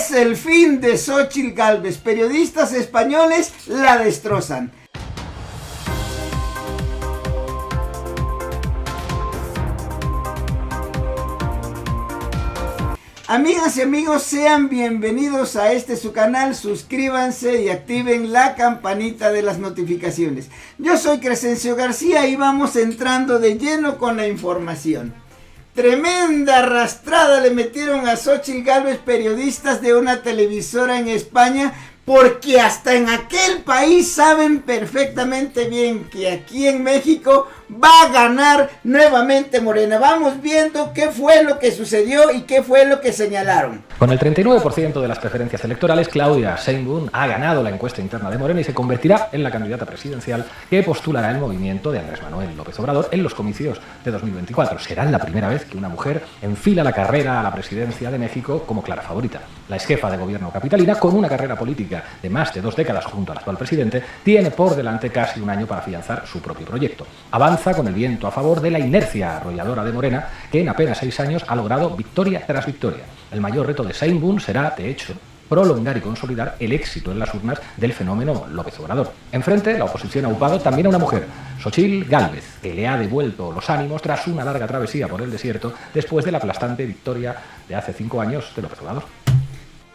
Es el fin de Xóchitl Gálvez. Periodistas españoles la destrozan. Amigas y amigos, sean bienvenidos a su canal, suscríbanse y activen la campanita de las notificaciones. Yo soy Crescencio García y vamos entrando de lleno con la información. Tremenda arrastrada le metieron a Xóchitl Gálvez periodistas de una televisora en España, porque hasta en aquel país saben perfectamente bien que aquí en México va a ganar nuevamente Morena. Vamos viendo qué fue lo que sucedió y qué fue lo que señalaron. Con el 39% de las preferencias electorales, Claudia Sheinbaum ha ganado la encuesta interna de Morena y se convertirá en la candidata presidencial que postulará el movimiento de Andrés Manuel López Obrador en los comicios de 2024. Será la primera vez que una mujer enfila la carrera a la presidencia de México como clara favorita. La exjefa de gobierno capitalina, con una carrera política de más de 2 décadas junto al actual presidente, tiene por delante casi un año para afianzar su propio proyecto. Avanza con el viento a favor de la inercia arrolladora de Morena, que en apenas 6 años ha logrado victoria tras victoria. El mayor reto de Sheinbaum será, de hecho, prolongar y consolidar el éxito en las urnas del fenómeno López Obrador. Enfrente, la oposición ha upado también a una mujer, Xóchitl Gálvez, que le ha devuelto los ánimos tras una larga travesía por el desierto después de la aplastante victoria de hace 5 años de López Obrador.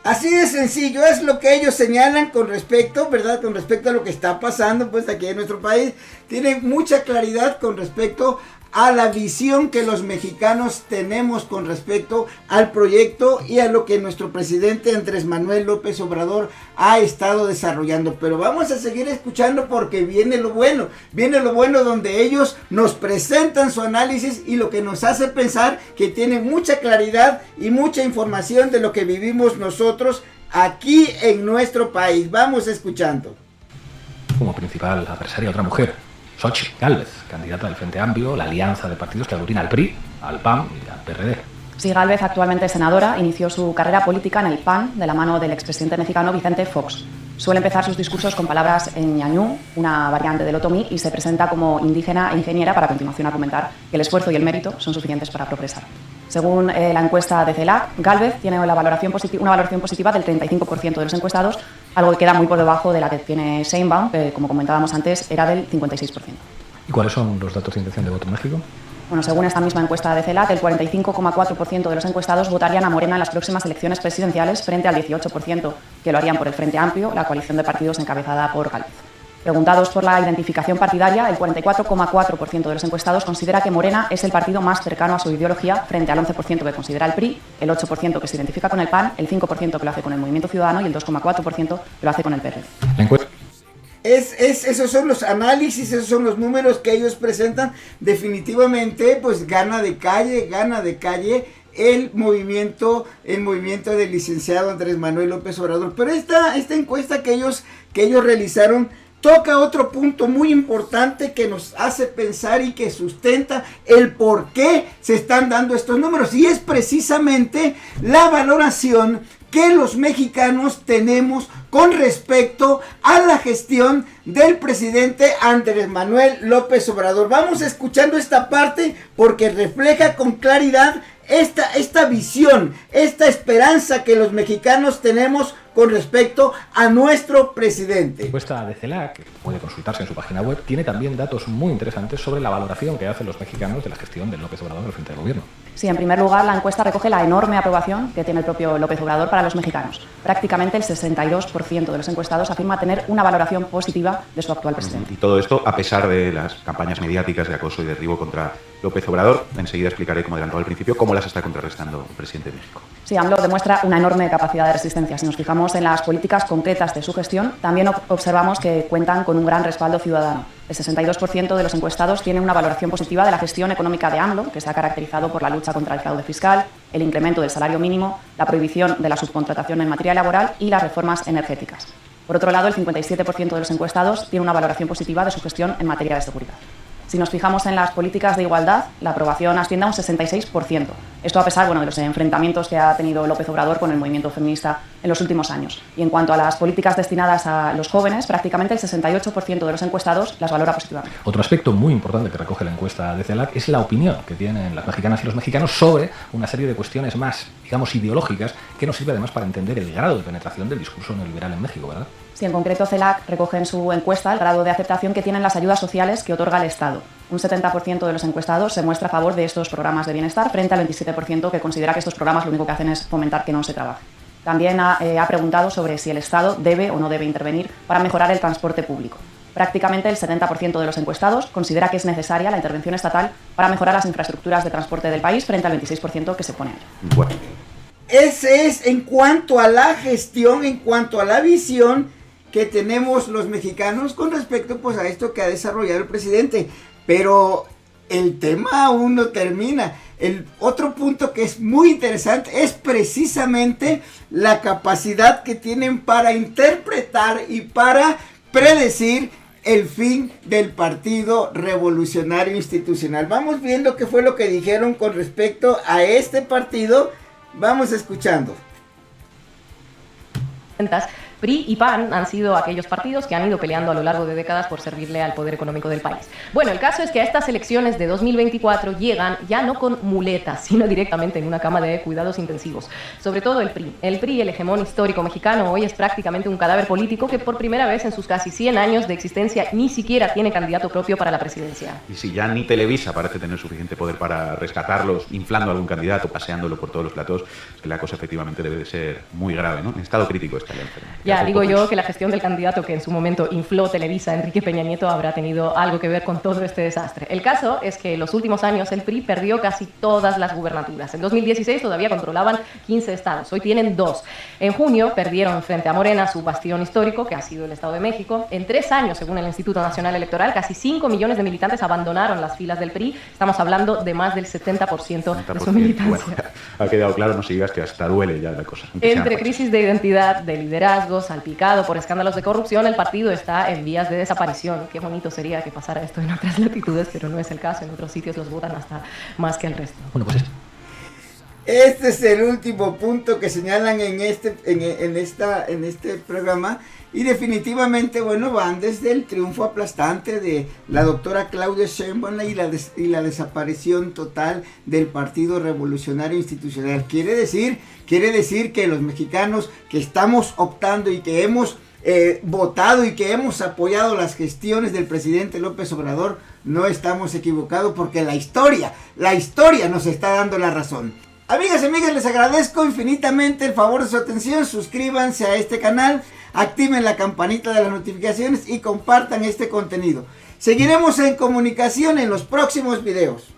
Así de sencillo es lo que ellos señalan con respecto, ¿verdad? Con respecto a lo que está pasando pues aquí en nuestro país. Tienen mucha claridad con respecto a la visión que los mexicanos tenemos con respecto al proyecto y a lo que nuestro presidente Andrés Manuel López Obrador ha estado desarrollando. Pero vamos a seguir escuchando porque viene lo bueno donde ellos nos presentan su análisis y lo que nos hace pensar que tienen mucha claridad y mucha información de lo que vivimos nosotros aquí en nuestro país. Vamos escuchando. Como principal adversaria otra mujer, Xóchitl Gálvez, candidata del Frente Amplio, la alianza de partidos que aglutina al PRI, al PAN y al PRD. Sí, Gálvez, actualmente senadora, inició su carrera política en el PAN de la mano del expresidente mexicano Vicente Fox. Suele empezar sus discursos con palabras en ñañú, una variante del otomí, y se presenta como indígena e ingeniera para a continuación argumentar que el esfuerzo y el mérito son suficientes para progresar. Según la encuesta de CELAC, Gálvez tiene una valoración positiva del 35% de los encuestados, algo que queda muy por debajo de la que tiene Sheinbaum, que como comentábamos antes era del 56%. ¿Y cuáles son los datos de intención de voto en México? Bueno, según esta misma encuesta de CELAC, el 45,4% de los encuestados votarían a Morena en las próximas elecciones presidenciales frente al 18% que lo harían por el Frente Amplio, la coalición de partidos encabezada por Gálvez. Preguntados por la identificación partidaria, el 44,4% de los encuestados considera que Morena es el partido más cercano a su ideología frente al 11% que considera el PRI, el 8% que se identifica con el PAN, el 5% que lo hace con el Movimiento Ciudadano y el 2,4% que lo hace con el PRD. Esos son los análisis, esos son los números que ellos presentan. Definitivamente pues gana de calle el movimiento del licenciado Andrés Manuel López Obrador. Pero esta encuesta que ellos realizaron toca otro punto muy importante que nos hace pensar y que sustenta el por qué se están dando estos números, y es precisamente la valoración que los mexicanos tenemos con respecto a la gestión del presidente Andrés Manuel López Obrador. Vamos escuchando esta parte porque refleja con claridad esta visión, esta esperanza que los mexicanos tenemos con respecto a nuestro presidente. La encuesta de CELAC, que puede consultarse en su página web, tiene también datos muy interesantes sobre la valoración que hacen los mexicanos de la gestión del López Obrador al frente del gobierno. Sí, en primer lugar, la encuesta recoge la enorme aprobación que tiene el propio López Obrador para los mexicanos. Prácticamente el 62% de los encuestados afirma tener una valoración positiva de su actual presidente. Y todo esto a pesar de las campañas mediáticas de acoso y derribo contra López Obrador. Enseguida explicaré, como adelantaba al principio, cómo las está contrarrestando el presidente de México. Sí, AMLO demuestra una enorme capacidad de resistencia. Si nos fijamos en las políticas concretas de su gestión, también observamos que cuentan con un gran respaldo ciudadano. El 62% de los encuestados tienen una valoración positiva de la gestión económica de AMLO, que se ha caracterizado por la lucha contra el fraude fiscal, el incremento del salario mínimo, la prohibición de la subcontratación en materia laboral y las reformas energéticas. Por otro lado, el 57% de los encuestados tiene una valoración positiva de su gestión en materia de seguridad. Si nos fijamos en las políticas de igualdad, la aprobación asciende a un 66%. Esto a pesar de los enfrentamientos que ha tenido López Obrador con el movimiento feminista en los últimos años. Y en cuanto a las políticas destinadas a los jóvenes, prácticamente el 68% de los encuestados las valora positivamente. Otro aspecto muy importante que recoge la encuesta de CELAC es la opinión que tienen las mexicanas y los mexicanos sobre una serie de cuestiones más, digamos, ideológicas, que nos sirve además para entender el grado de penetración del discurso neoliberal en México, ¿verdad? Sí, en concreto CELAC recoge en su encuesta el grado de aceptación que tienen las ayudas sociales que otorga el Estado. Un 70% de los encuestados se muestra a favor de estos programas de bienestar frente al 27% que considera que estos programas lo único que hacen es fomentar que no se trabaje. También ha preguntado sobre si el Estado debe o no debe intervenir para mejorar el transporte público. Prácticamente el 70% de los encuestados considera que es necesaria la intervención estatal para mejorar las infraestructuras de transporte del país frente al 26% que se pone. Bueno. Ese es en cuanto a la gestión, en cuanto a la visión que tenemos los mexicanos con respecto pues a esto que ha desarrollado el presidente. Pero el tema aún no termina. El otro punto que es muy interesante es precisamente la capacidad que tienen para interpretar y para predecir el fin del Partido Revolucionario Institucional. Vamos viendo qué fue lo que dijeron con respecto a este partido. Vamos escuchando. PRI y PAN han sido aquellos partidos que han ido peleando a lo largo de décadas por servirle al poder económico del país. Bueno, el caso es que a estas elecciones de 2024 llegan ya no con muletas, sino directamente en una cama de cuidados intensivos. Sobre todo el PRI. El PRI, el hegemón histórico mexicano, hoy es prácticamente un cadáver político que por primera vez en sus casi 100 años de existencia ni siquiera tiene candidato propio para la presidencia. Y si ya ni Televisa parece tener suficiente poder para rescatarlos, inflando a algún candidato, paseándolo por todos los platós, es que la cosa efectivamente debe de ser muy grave, ¿no? En estado crítico está el enfermo. Ya digo yo que la gestión del candidato que en su momento infló Televisa, Enrique Peña Nieto, habrá tenido algo que ver con todo este desastre. El caso es que en los últimos años el PRI perdió casi todas las gubernaturas. En 2016 todavía controlaban 15 estados, hoy tienen 2. En junio perdieron frente a Morena su bastión histórico, que ha sido el Estado de México. En 3 años, según el Instituto Nacional Electoral, casi 5 millones de militantes abandonaron las filas del PRI. Estamos hablando de más del 70% de su militancia. Bueno, ha quedado claro, no sigas que hasta duele ya la cosa. Entre crisis de identidad, de liderazgo, salpicado por escándalos de corrupción, el partido está en vías de desaparición. Qué bonito sería que pasara esto en otras latitudes, pero no es el caso. En otros sitios los votan hasta más que el resto. Bueno, pues este es el último punto que señalan en este programa. Y definitivamente, bueno, van desde el triunfo aplastante de la doctora Claudia Sheinbaum y la desaparición total del Partido Revolucionario Institucional. Quiere decir que los mexicanos que estamos optando y que hemos votado y que hemos apoyado las gestiones del presidente López Obrador, no estamos equivocados porque la historia nos está dando la razón. Amigas y amigas, les agradezco infinitamente el favor de su atención. Suscríbanse a este canal, activen la campanita de las notificaciones y compartan este contenido. Seguiremos en comunicación en los próximos videos.